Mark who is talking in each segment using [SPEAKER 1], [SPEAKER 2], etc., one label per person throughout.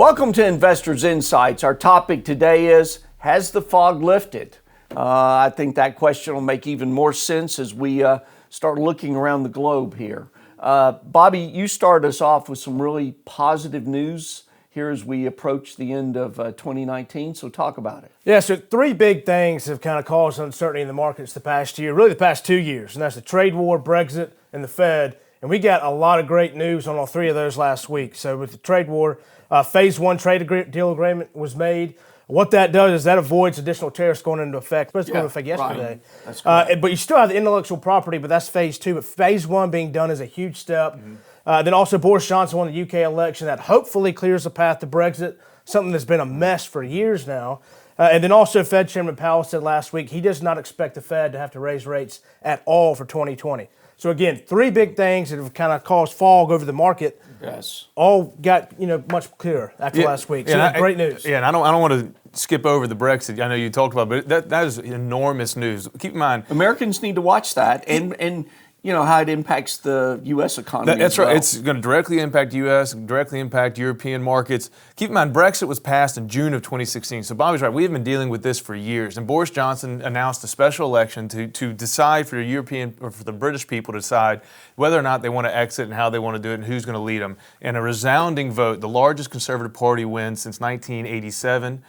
[SPEAKER 1] Welcome to Investors Insights. Our topic today is, has the fog lifted? I think that question will make even more sense as we start looking around the globe here. Bobby, you started us off with some really positive news here as we approach the end of 2019, so talk about it.
[SPEAKER 2] Yeah, so three big things have kind of caused uncertainty in the markets the past year, really the past 2 years, and that's the trade war, Brexit, and the Fed. And we got a lot of great news on all three of those last week. So with the trade war, phase one trade deal agreement was made. What that does is that avoids additional tariffs going into effect. But it's going into effect yesterday.
[SPEAKER 1] Right. That's correct.
[SPEAKER 2] But you still have the intellectual property, but that's phase two. But phase one being done is a huge step. Then also Boris Johnson won the UK election. That hopefully clears the path to Brexit, something that's been a mess for years now. And then also Fed Chairman Powell said last week he does not expect the Fed to have to raise rates at all for 2020. So again, three big things that have kind of caused fog over the market.
[SPEAKER 1] Yes.
[SPEAKER 2] All got much clearer after last week. So great news.
[SPEAKER 3] Yeah, and I don't want to skip over the Brexit. I know you talked about, but that is enormous news. Keep in mind,
[SPEAKER 1] Americans need to watch that, and you know how it impacts the U.S. economy.
[SPEAKER 3] That's
[SPEAKER 1] as well.
[SPEAKER 3] right. It's going to directly impact U.S., directly impact European markets. Keep in mind, Brexit was passed in June of 2016. So Bobby's right. We have been dealing with this for years. And Boris Johnson announced a special election to decide for the European or for the British people to decide whether or not they want to exit and how they want to do it and who's going to lead them. And a resounding vote, the largest Conservative Party win since 1987.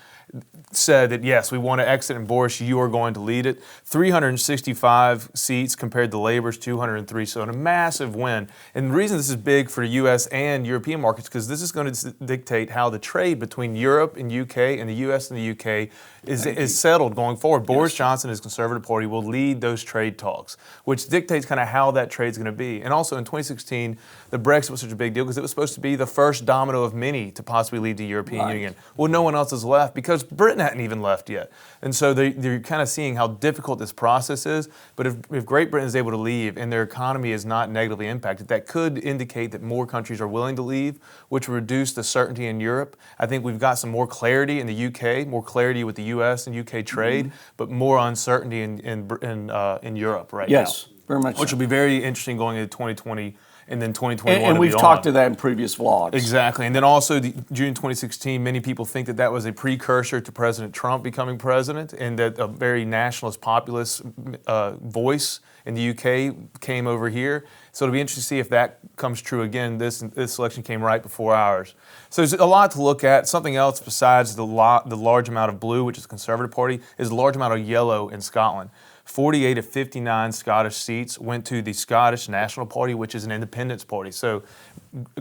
[SPEAKER 3] Said that, yes, we want to exit, and Boris, you are going to lead it. 365 seats compared to Labor's 203, so a massive win. And the reason this is big for U.S. and European markets because this is going to dictate how the trade between Europe and U.K. and the U.S. and the U.K. is settled going forward. Boris Johnson and his Conservative Party will lead those trade talks, which dictates kind of how that trade's going to be. And also in 2016, the Brexit was such a big deal because it was supposed to be the first domino of many to possibly leave the European Union. Well, no one else has left because Britain hadn't even left yet. And so they're kind of seeing how difficult this process is. But if Great Britain is able to leave and their economy is not negatively impacted, that could indicate that more countries are willing to leave, which would reduce the certainty in Europe. I think we've got some more clarity in the UK, more clarity with the US and UK trade, but more uncertainty in Europe right now.
[SPEAKER 1] Yes, very much
[SPEAKER 3] Which
[SPEAKER 1] so.
[SPEAKER 3] will be very interesting going into 2020 and then 2021
[SPEAKER 1] And we've
[SPEAKER 3] beyond.
[SPEAKER 1] talked to that in previous vlogs.
[SPEAKER 3] Exactly. And then also June 2016, many people think that was a precursor to President Trump becoming president and that a very nationalist populist voice in the UK came over here. So it'll be interesting to see if that comes true again. This election came right before ours. So there's a lot to look at. Something else besides the large amount of blue, which is the Conservative Party, is the large amount of yellow in Scotland. 48 of 59 Scottish seats went to the Scottish National Party, which is an independence party. So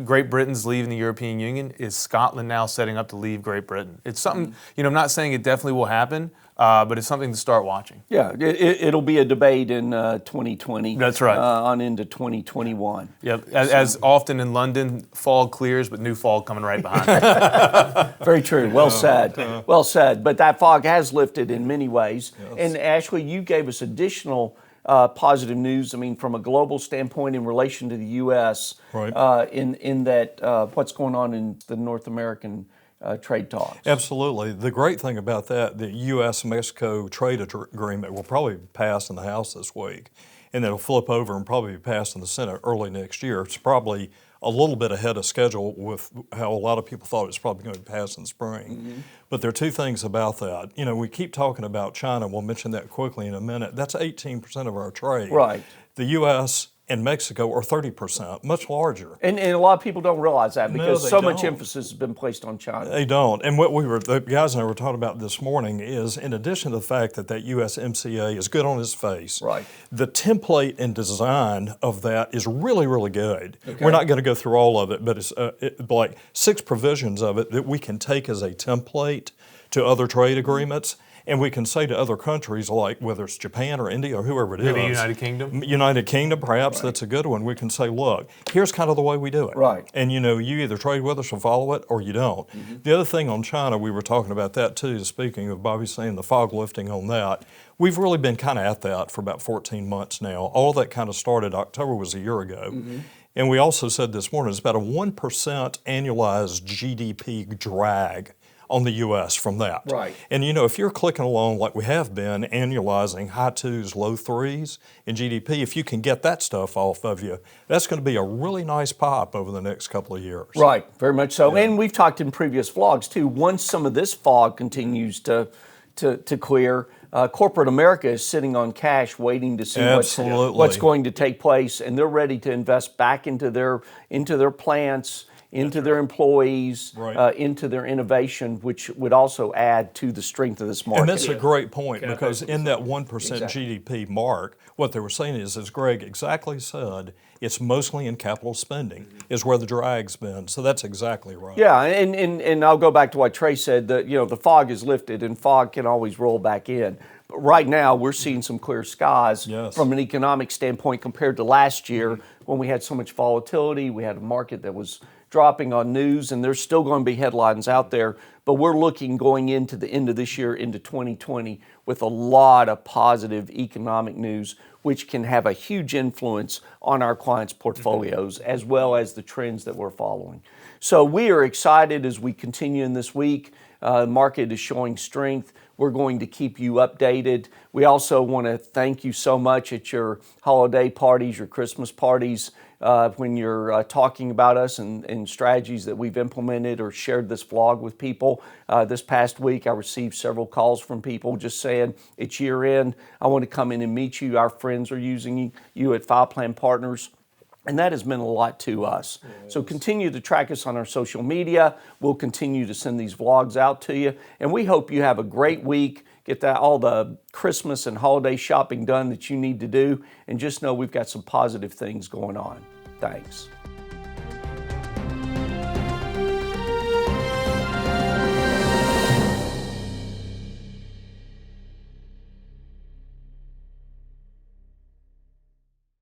[SPEAKER 3] Great Britain's leaving the European Union. Is Scotland now setting up to leave Great Britain? It's something, I'm not saying it definitely will happen, but it's something to start watching.
[SPEAKER 1] Yeah, it'll be a debate in 2020.
[SPEAKER 3] That's right.
[SPEAKER 1] On into 2021.
[SPEAKER 3] Yep. As often in London, fog clears, but new fog coming right behind it.
[SPEAKER 1] Very true. Well said. Well said. But that fog has lifted in many ways. Yes. And Ashley, you gave us additional positive news. I mean, from a global standpoint in relation to the U.S.
[SPEAKER 4] Right.
[SPEAKER 1] In that what's going on in the North American trade talks.
[SPEAKER 4] Absolutely. The great thing about that, the U.S.-Mexico trade agreement will probably pass in the House this week, and it'll flip over and probably be passed in the Senate early next year. It's probably a little bit ahead of schedule with how a lot of people thought it was probably going to pass in the spring. But there are two things about that. We keep talking about China. We'll mention that quickly in a minute. That's 18% of our trade.
[SPEAKER 1] Right.
[SPEAKER 4] The U.S. and Mexico are 30%, much larger.
[SPEAKER 1] And a lot of people don't realize that because
[SPEAKER 4] No, they
[SPEAKER 1] much
[SPEAKER 4] don't.
[SPEAKER 1] emphasis has been placed on China.
[SPEAKER 4] They don't. And what the guys and I were talking about this morning is, in addition to the fact that USMCA is good on its face,
[SPEAKER 1] Right.
[SPEAKER 4] the template and design of that is really, really good.
[SPEAKER 1] Okay.
[SPEAKER 4] We're not going to go through all of it, but it's like 6 provisions of it that we can take as a template to other trade agreements. And we can say to other countries, like whether it's Japan or India or whoever it is.
[SPEAKER 3] Maybe United Kingdom?
[SPEAKER 4] United Kingdom, perhaps, that's a good one. We can say, look, here's kind of the way we do it.
[SPEAKER 1] Right.
[SPEAKER 4] And you either trade with us or follow it or you don't. The other thing on China, we were talking about that too, speaking of Bobby saying the fog lifting on that. We've really been kind of at that for about 14 months now. All that kind of started, October was a year ago. And we also said this morning, it's about a 1% annualized GDP drag on the U.S. from that.
[SPEAKER 1] Right.
[SPEAKER 4] And if you're clicking along like we have been, annualizing high 2s, low 3s in GDP, if you can get that stuff off of you, that's going to be a really nice pop over the next couple of years.
[SPEAKER 1] Right, very much so. And we've talked in previous vlogs too, once some of this fog continues to clear, corporate America is sitting on cash waiting to see what's going to take place, and they're ready to invest back into their plants, into their employees, into their innovation, which would also add to the strength of this market.
[SPEAKER 4] And that's a great point, because in that 1% GDP mark, what they were saying is, as Greg exactly said, it's mostly in capital spending is where the drag's been. So that's exactly right.
[SPEAKER 1] Yeah, and I'll go back to what Trey said, that the fog is lifted and fog can always roll back in. But right now we're seeing some clear skies from an economic standpoint compared to last year when we had so much volatility. We had a market that was dropping on news, and there's still going to be headlines out there, but we're looking going into the end of this year, into 2020, with a lot of positive economic news, which can have a huge influence on our clients' portfolios, as well as the trends that we're following. So we are excited as we continue in this week. The market is showing strength. We're going to keep you updated. We also want to thank you so much at your holiday parties, your Christmas parties, when you're talking about us and strategies that we've implemented or shared this vlog with people. This past week, I received several calls from people just saying, it's year end, I want to come in and meet you. Our friends are using you at File Plan Partners. And that has meant a lot to us. So continue to track us on our social media. We'll continue to send these vlogs out to you. And we hope you have a great week. Get all the Christmas and holiday shopping done that you need to do. And just know we've got some positive things going on. Thanks.